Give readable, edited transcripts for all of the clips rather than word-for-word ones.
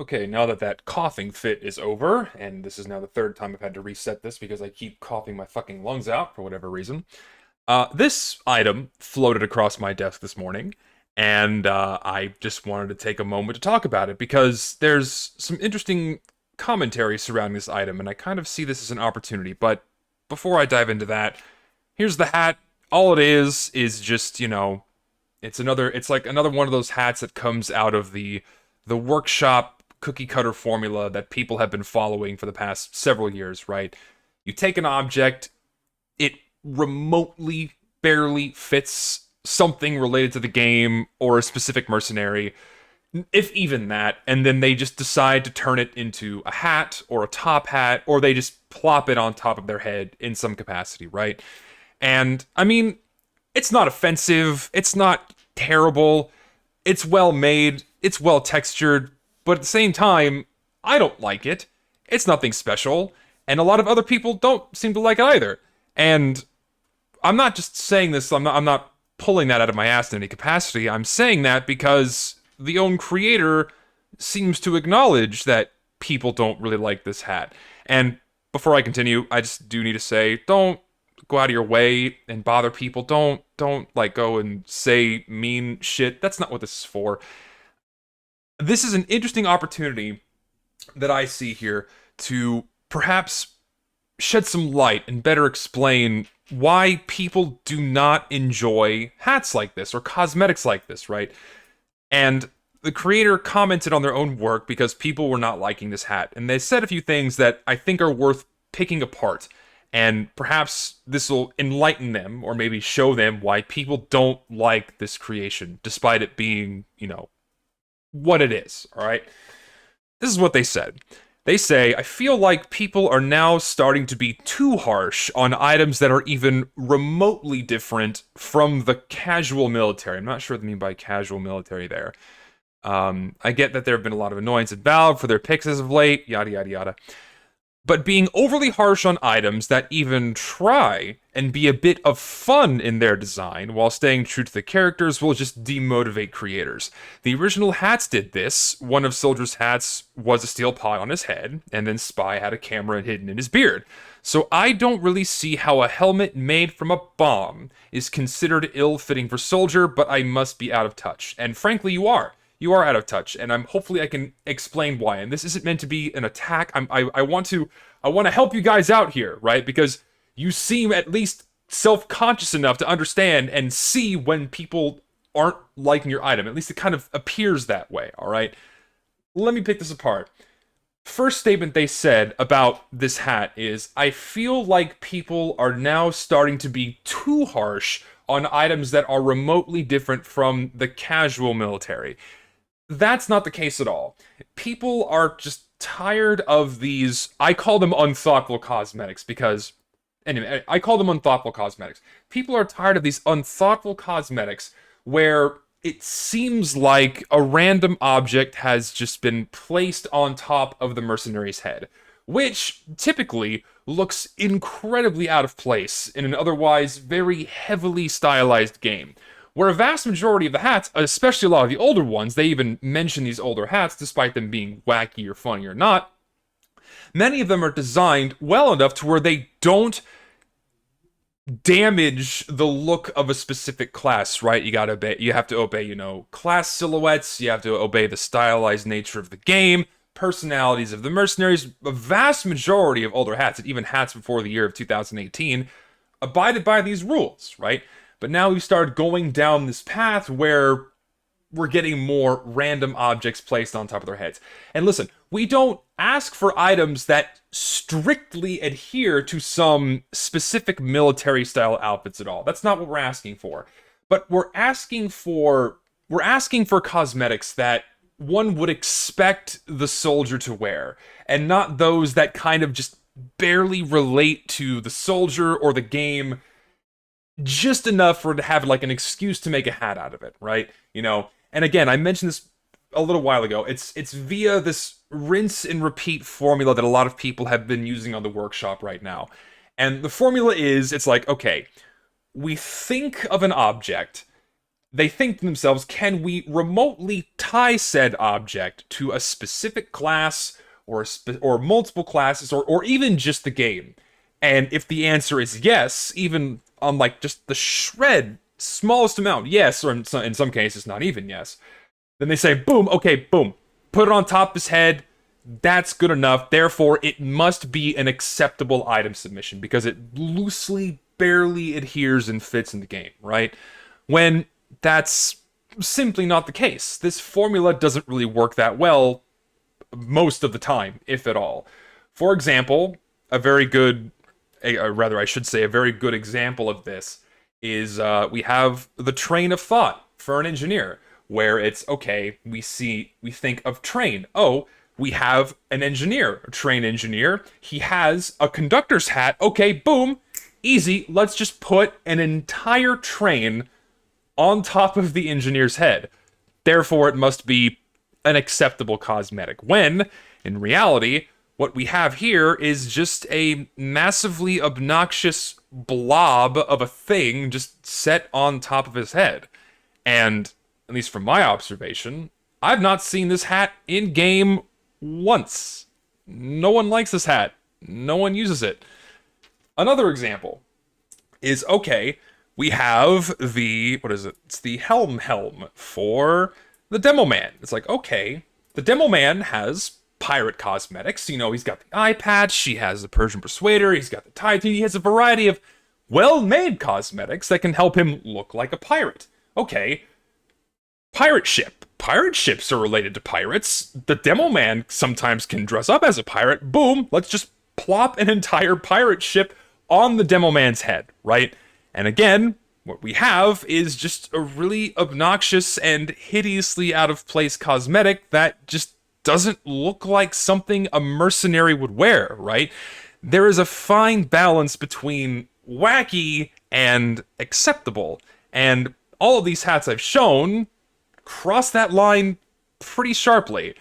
Okay, now that that coughing fit is over, and this is now the third time I've had to reset this because I keep coughing my fucking lungs out for whatever reason. This item floated across my desk this morning, and I just wanted to take a moment to talk about it because there's some interesting commentary surrounding this item, and I kind of see this as an opportunity. But before I dive into that, here's the hat. All it is just, it's like another one of those hats that comes out of the workshop cookie cutter formula that people have been following for the past several years, right? You take an object, it remotely barely fits something related to the game or a specific mercenary, if even that, and then they just decide to turn it into a hat or a top hat, or they just plop it on top of their head in some capacity, right? And I mean, it's not offensive, it's not terrible, it's well made, it's well textured, but at the same time, I don't like it. It's nothing special, and a lot of other people don't seem to like it either. And I'm not just saying this, I'm not pulling that out of my ass in any capacity. I'm saying that because the own creator seems to acknowledge that people don't really like this hat. And before I continue, I just do need to say, don't go out of your way and bother people. Don't like go and say mean shit. That's not what this is for. This is an interesting opportunity that I see here to perhaps shed some light and better explain why people do not enjoy hats like this or cosmetics like this, right? And the creator commented on their own work because people were not liking this hat. And they said a few things that I think are worth picking apart. And perhaps this will enlighten them or maybe show them why people don't like this creation, despite it being, what it is, alright? This is what they said. They say, I feel like people are now starting to be too harsh on items that are even remotely different from the casual military. I'm not sure what they mean by casual military there. I get that there have been a lot of annoyance at Valve for their picks as of late, yada yada yada. But being overly harsh on items that even try and be a bit of fun in their design while staying true to the characters will just demotivate creators. The original hats did this. One of Soldier's hats was a steel pot on his head, and then Spy had a camera hidden in his beard. So I don't really see how a helmet made from a bomb is considered ill-fitting for Soldier, but I must be out of touch. And frankly, you are. You are out of touch, and hopefully I can explain why. And this isn't meant to be an attack. I want to help you guys out here, right? Because you seem at least self-conscious enough to understand and see when people aren't liking your item. At least it kind of appears that way, all right? Let me pick this apart. First statement they said about this hat is, I feel like people are now starting to be too harsh on items that are remotely different from the casual military. That's not the case at all. People are just tired of these, I call them unthoughtful cosmetics because, anyway, I call them unthoughtful cosmetics. People are tired of these unthoughtful cosmetics where it seems like a random object has just been placed on top of the mercenary's head, which typically looks incredibly out of place in an otherwise very heavily stylized game. Where a vast majority of the hats, especially a lot of the older ones, they even mention these older hats despite them being wacky or funny or not, many of them are designed well enough to where they don't damage the look of a specific class, right? You have to obey, class silhouettes, you have to obey the stylized nature of the game, personalities of the mercenaries. A vast majority of older hats, and even hats before the year of 2018, abided by these rules, right? But now we've started going down this path where we're getting more random objects placed on top of their heads. And listen, we don't ask for items that strictly adhere to some specific military style outfits at all. That's not what we're asking for. But we're asking for cosmetics that one would expect the soldier to wear, and not those that kind of just barely relate to the soldier or the game just enough for it to have like an excuse to make a hat out of it, right? And again, I mentioned this a little while ago. It's via this rinse and repeat formula that a lot of people have been using on the workshop right now. And the formula is, it's like, okay, we think of an object, they think to themselves, can we remotely tie said object to a specific class or multiple classes or even just the game? And if the answer is yes, even on like just the shred smallest amount, yes, or in some cases not even yes, then they say, boom, okay, boom, put it on top of his head. That's good enough. Therefore, it must be an acceptable item submission because it loosely, barely adheres and fits in the game, right? When that's simply not the case. This formula doesn't really work that well most of the time, if at all. For example, a very good, rather, I should say, a very good example of this is we have the train of thought for an engineer, where it's okay. We think of train. Oh, we have an engineer, a train engineer. He has a conductor's hat. Okay, boom, easy. Let's just put an entire train on top of the engineer's head. Therefore, it must be an acceptable cosmetic. When, in reality, what we have here is just a massively obnoxious blob of a thing just set on top of his head. And, at least from my observation, I've not seen this hat in-game once. No one likes this hat. No one uses it. Another example is, okay, we have the, what is it? It's the helm for the Demo Man. It's like, okay, the Demo Man has pirate cosmetics. You know, he's got the eye patch, he has the Persian Persuader, he's got the tie team, he has a variety of well-made cosmetics that can help him look like a pirate. Okay, pirate ship. Pirate ships are related to pirates. The Demo Man sometimes can dress up as a pirate. Boom, let's just plop an entire pirate ship on the Demo Man's head, right? And again, what we have is just a really obnoxious and hideously out of place cosmetic that just doesn't look like something a mercenary would wear, right? There is a fine balance between wacky and acceptable, and all of these hats I've shown cross that line pretty sharply.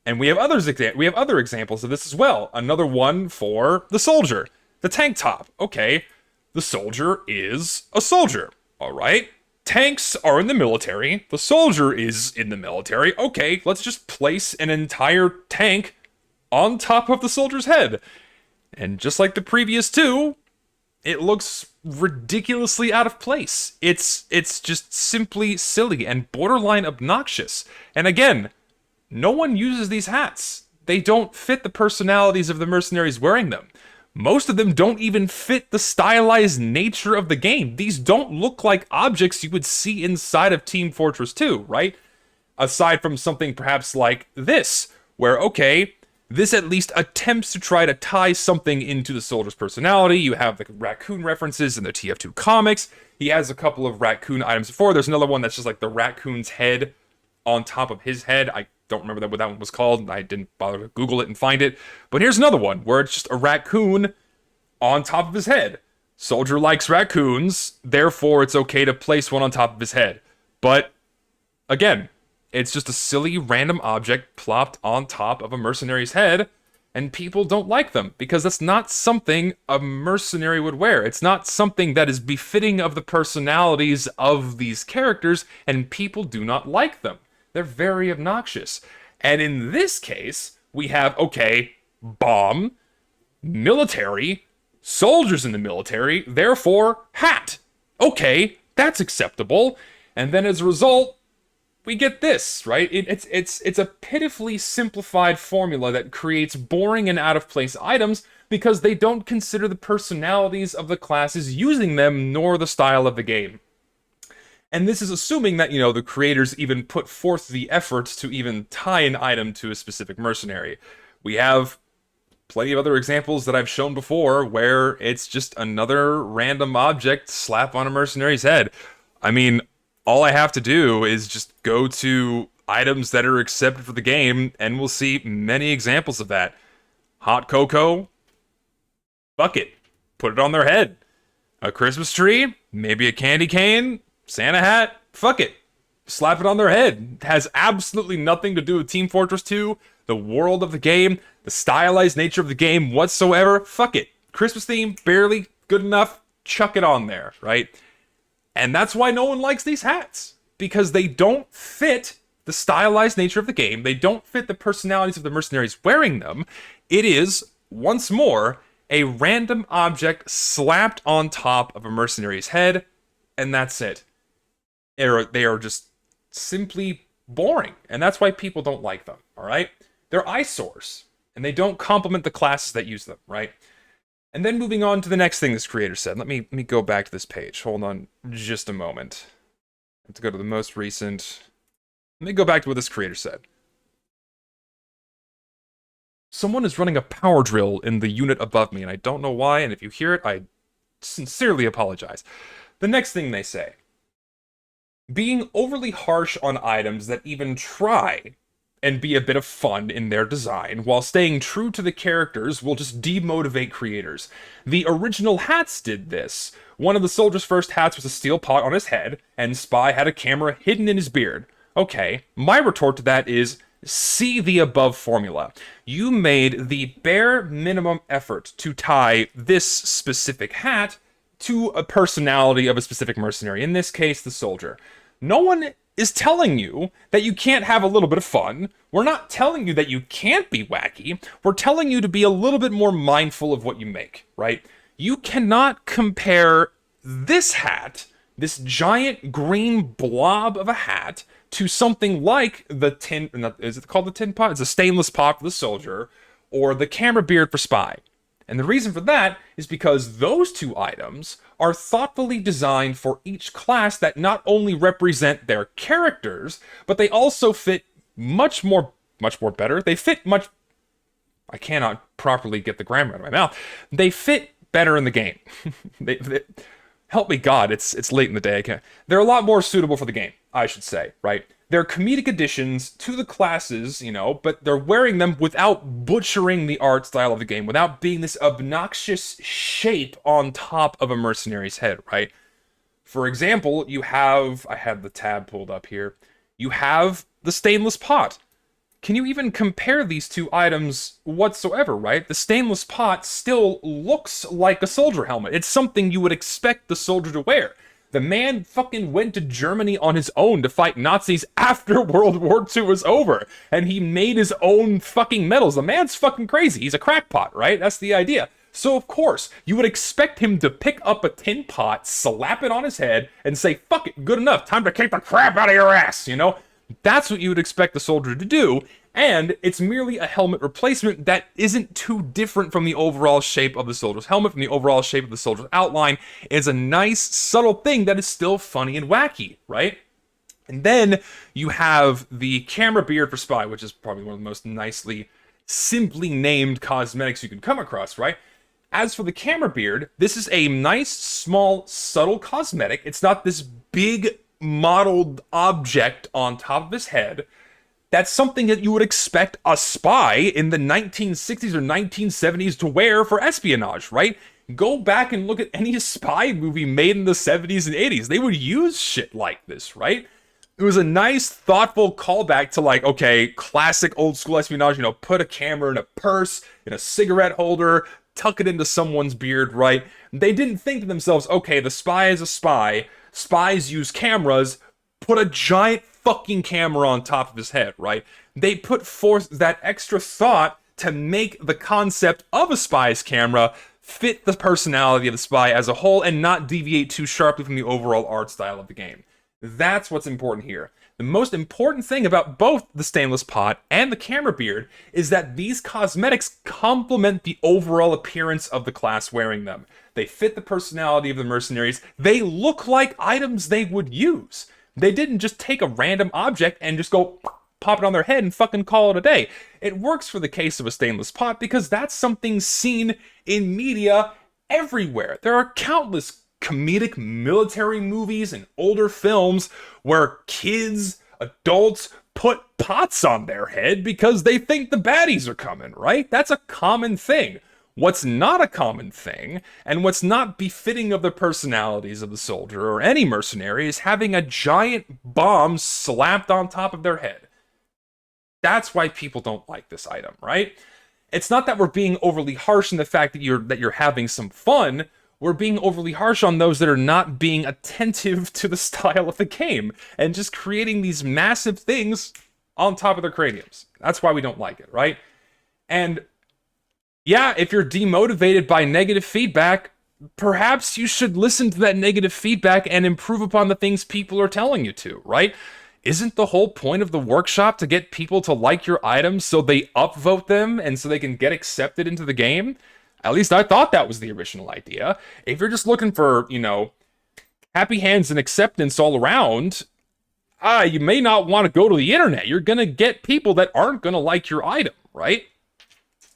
And we have other examples of this as well. Another one for the soldier, the tank top. Okay, the soldier is a soldier, all right? Tanks are in the military. The soldier is in the military. Okay, let's just place an entire tank on top of the soldier's head. And just like the previous two, it looks ridiculously out of place. It's just simply silly and borderline obnoxious. And again, no one uses these hats. They don't fit the personalities of the mercenaries wearing them. Most of them don't even fit the stylized nature of the game. These don't look like objects you would see inside of Team Fortress 2, right? Aside from something perhaps like this, where, okay, this at least attempts to try to tie something into the soldier's personality. You have the raccoon references in the TF2 comics. He has a couple of raccoon items before. There's another one that's just like the raccoon's head on top of his head. I don't remember what that one was called. I didn't bother to Google it and find it. But here's another one where it's just a raccoon on top of his head. Soldier likes raccoons, therefore it's okay to place one on top of his head. But again, it's just a silly random object plopped on top of a mercenary's head, and people don't like them because that's not something a mercenary would wear. It's not something that is befitting of the personalities of these characters, and people do not like them. They're very obnoxious. And in this case, we have, okay, bomb, military, soldiers in the military, therefore hat. Okay, that's acceptable. And then as a result, we get this, right? It's a pitifully simplified formula that creates boring and out of place items because they don't consider the personalities of the classes using them nor the style of the game. And this is assuming that, you know, the creators even put forth the effort to even tie an item to a specific mercenary. We have plenty of other examples that I've shown before where it's just another random object slap on a mercenary's head. I mean, all I have to do is just go to items that are accepted for the game, and we'll see many examples of that. Hot cocoa, fuck it, put it on their head. A Christmas tree, maybe a candy cane, Santa hat, fuck it, slap it on their head. It has absolutely nothing to do with Team Fortress 2, the world of the game, the stylized nature of the game whatsoever. Fuck it. Christmas theme, barely good enough, chuck it on there, right? And that's why no one likes these hats. because they don't fit the stylized nature of the game. They don't fit the personalities of the mercenaries wearing them. It is, once more, a random object slapped on top of a mercenary's head, and that's it. They are just simply boring, and that's why people don't like them, alright? They're eyesores, and they don't complement the classes that use them, right? And then moving on to the next thing this creator said. Let me go back to this page. Hold on just a moment. I have to go to the most recent. Let me go back to what this creator said. Someone is running a power drill in the unit above me, and I don't know why, and if you hear it, I sincerely apologize. The next thing they say. Being overly harsh on items that even try and be a bit of fun in their design, while staying true to the characters, will just demotivate creators. The original hats did this. One of the soldier's first hats was a steel pot on his head, and Spy had a camera hidden in his beard. Okay, my retort to that is, see the above formula. You made the bare minimum effort to tie this specific hat to a personality of a specific mercenary, in this case, the soldier. No one is telling you that you can't have a little bit of fun. We're not telling you that you can't be wacky. We're telling you to be a little bit more mindful of what you make, right? You cannot compare this hat, this giant green blob of a hat, to something like the tin... Is it called the tin pot? It's a stainless pot for the soldier, or the camera beard for Spy. And the reason for that is because those two items are thoughtfully designed for each class that not only represent their characters, but they also fit much more better. They fit much... I cannot properly get the grammar out of my mouth. They fit better in the game. Help me God, it's late in the day. They're a lot more suitable for the game, I should say, right? They're comedic additions to the classes, you know, but they're wearing them without butchering the art style of the game, without being this obnoxious shape on top of a mercenary's head, right? For example, you have... I have the tab pulled up here. You have the stainless pot. Can you even compare these two items whatsoever, right? The stainless pot still looks like a soldier helmet. It's something you would expect the soldier to wear. The man fucking went to Germany on his own to fight Nazis after World War II was over. And he made his own fucking medals. The man's fucking crazy. He's a crackpot, right? That's the idea. So, of course, you would expect him to pick up a tin pot, slap it on his head, and say, fuck it, good enough, time to kick the crap out of your ass, you know? That's what you would expect the soldier to do, and it's merely a helmet replacement that isn't too different from the overall shape of the soldier's helmet, from the overall shape of the soldier's outline. It's a nice, subtle thing that is still funny and wacky, right? And then you have the camera beard for Spy, which is probably one of the most nicely, simply named cosmetics you can come across, right? As for the camera beard, this is a nice, small, subtle cosmetic. It's not this big, modeled object on top of his head. That's something that you would expect a spy in the 1960s or 1970s to wear for espionage, right? Go back and look at any spy movie made in the 70s and 80s. They would use shit like this, right? It was a nice, thoughtful callback to, like, okay, classic old school espionage, you know, put a camera in a purse, in a cigarette holder, tuck it into someone's beard, right? They didn't think to themselves, okay, the spy is a spy, spies use cameras, put a giant fucking camera on top of his head, right? They put forth that extra thought to make the concept of a spy's camera fit the personality of the spy as a whole and not deviate too sharply from the overall art style of the game. That's what's important here. The most important thing about both the stainless pot and the camera beard is that these cosmetics complement the overall appearance of the class wearing them. They fit the personality of the mercenaries. They look like items they would use. They didn't just take a random object and just go pop it on their head and fucking call it a day. It works for the case of a stainless pot because that's something seen in media everywhere. There are countless comedic military movies and older films where kids, adults, put pots on their head because they think the baddies are coming, right? That's a common thing. What's not a common thing, and what's not befitting of the personalities of the soldier or any mercenary, is having a giant bomb slapped on top of their head. That's why people don't like this item, right? It's not that we're being overly harsh in the fact that you're having some fun. we're being overly harsh on those that are not being attentive to the style of the game and just creating these massive things on top of their craniums. That's why we don't like it, right? And yeah, if you're demotivated by negative feedback, perhaps you should listen to that negative feedback and improve upon the things people are telling you to, right? Isn't the whole point of the workshop to get people to like your items so they upvote them and so they can get accepted into the game? At least I thought that was the original idea. If you're just looking for, happy hands and acceptance all around, you may not want to go to the internet. You're going to get people that aren't going to like your item, right?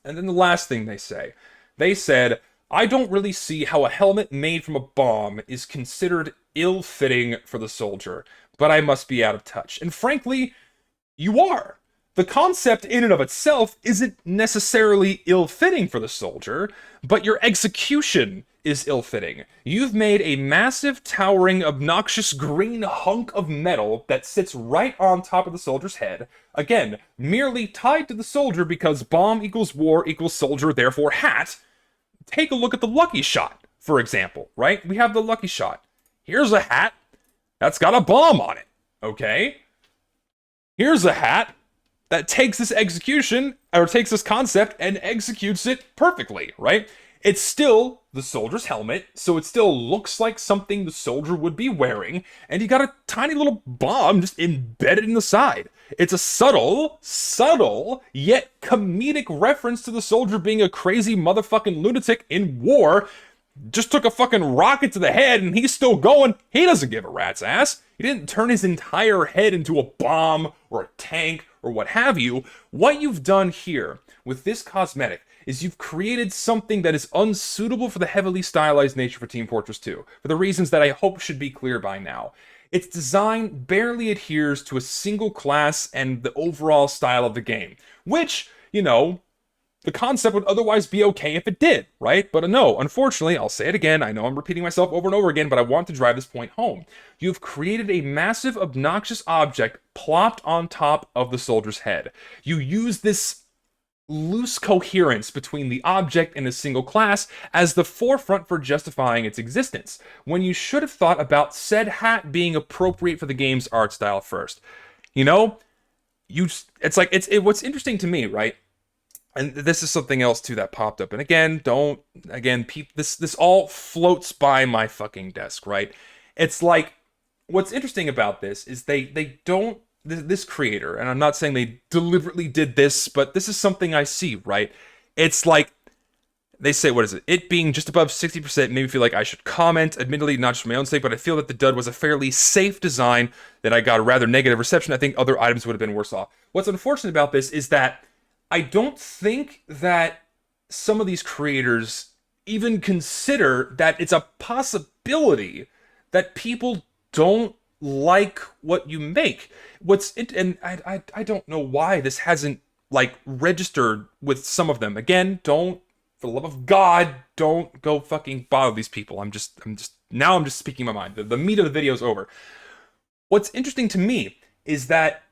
And then the last thing they said, I don't really see how a helmet made from a bomb is considered ill-fitting for the soldier, but I must be out of touch. And frankly, you are. The concept in and of itself isn't necessarily ill-fitting for the soldier, but your execution is ill-fitting. You've made a massive, towering, obnoxious green hunk of metal that sits right on top of the soldier's head. Again, merely tied to the soldier because bomb equals war equals soldier, therefore hat. Take a look at the Lucky Shot, for example, right? We have the Lucky Shot. Here's a hat that's got a bomb on it, okay? Here's a hat that takes this execution, or takes this concept and executes it perfectly, right? It's still the soldier's helmet, so it still looks like something the soldier would be wearing, and you got a tiny little bomb just embedded in the side. It's a subtle, yet comedic reference to the soldier being a crazy motherfucking lunatic in war. Just took a fucking rocket to the head and he's still going. He doesn't give a rat's ass. He didn't turn his entire head into a bomb or a tank or what have you. What you've done here with this cosmetic is you've created something that is unsuitable for the heavily stylized nature for Team Fortress 2, for the reasons that I hope should be clear by now. Its design barely adheres to a single class and the overall style of the game, which, the concept would otherwise be okay if it did, right? But no, unfortunately, I'll say it again, I know I'm repeating myself over and over again, but I want to drive this point home. You've created a massive, obnoxious object plopped on top of the soldier's head. You use this loose coherence between the object and a single class as the forefront for justifying its existence, when you should have thought about said hat being appropriate for the game's art style first. What's interesting to me, right? And this is something else too that popped up. And this all floats by my fucking desk, right? It's like, what's interesting about this is they don't, this creator, and I'm not saying they deliberately did this, but this is something I see, right? It's like, they say, what is it? It being just above 60% made me feel like I should comment, admittedly not just for my own sake, but I feel that the dud was a fairly safe design, that I got a rather negative reception. I think other items would have been worse off. What's unfortunate about this is that I don't think that some of these creators even consider that it's a possibility that people don't like what you make. I don't know why this hasn't registered with some of them. Again, for the love of God, don't go fucking bother these people. I'm just speaking my mind. The meat of the video is over. What's interesting to me is that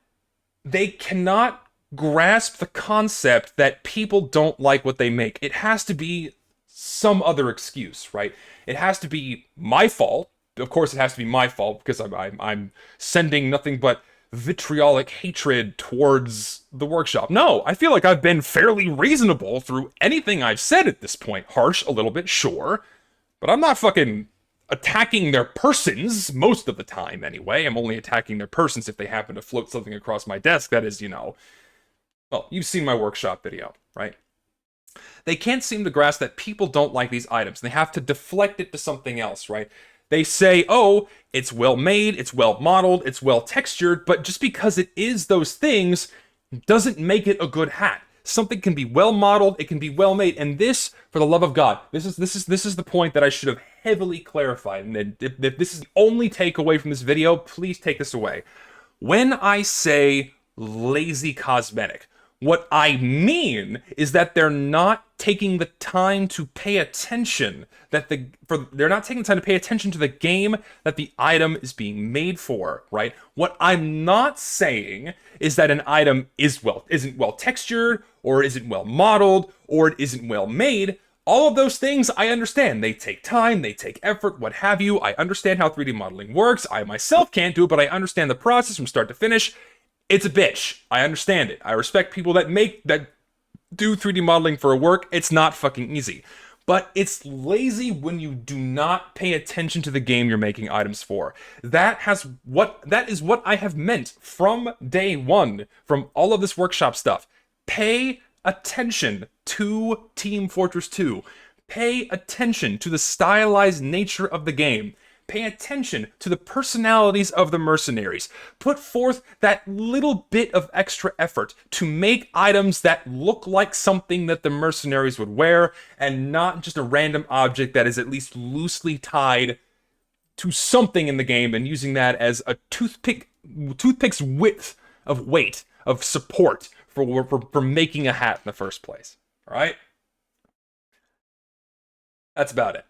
they cannot grasp the concept that people don't like what they make. It has to be some other excuse, right? It has to be my fault. Of course, it has to be my fault because I'm sending nothing but vitriolic hatred towards the workshop. No, I feel like I've been fairly reasonable through anything I've said at this point. Harsh a little bit, sure, but I'm not fucking attacking their persons most of the time anyway. I'm only attacking their persons if they happen to float something across my desk that is, well, you've seen my workshop video, right? They can't seem to grasp that people don't like these items. They have to deflect it to something else, right? They say, oh, it's well made, it's well modeled, it's well textured, but just because it is those things doesn't make it a good hat. Something can be well modeled, it can be well made, and this, for the love of God, this is the point that I should have heavily clarified. And if this is the only takeaway from this video, please take this away. When I say lazy cosmetic, what I mean is that they're not taking the time to pay attention they're not taking the time to pay attention to the game that the item is being made for, right? What I'm not saying is that an item isn't well textured, or isn't well modeled, or it isn't well made. All of those things, I understand. They take time, they take effort, what have you. I understand how 3D modeling works. I myself can't do it, but I understand the process from start to finish. It's a bitch. I understand it. I respect people that do 3D modeling for work. It's not fucking easy. But it's lazy when you do not pay attention to the game you're making items for. That is what I have meant from day one, from all of this workshop stuff. Pay attention to Team Fortress 2. Pay attention to the stylized nature of the game. Pay attention to the personalities of the mercenaries. Put forth that little bit of extra effort to make items that look like something that the mercenaries would wear, and not just a random object that is at least loosely tied to something in the game, and using that as a toothpick's width of weight of support for making a hat in the first place. All right? That's about it.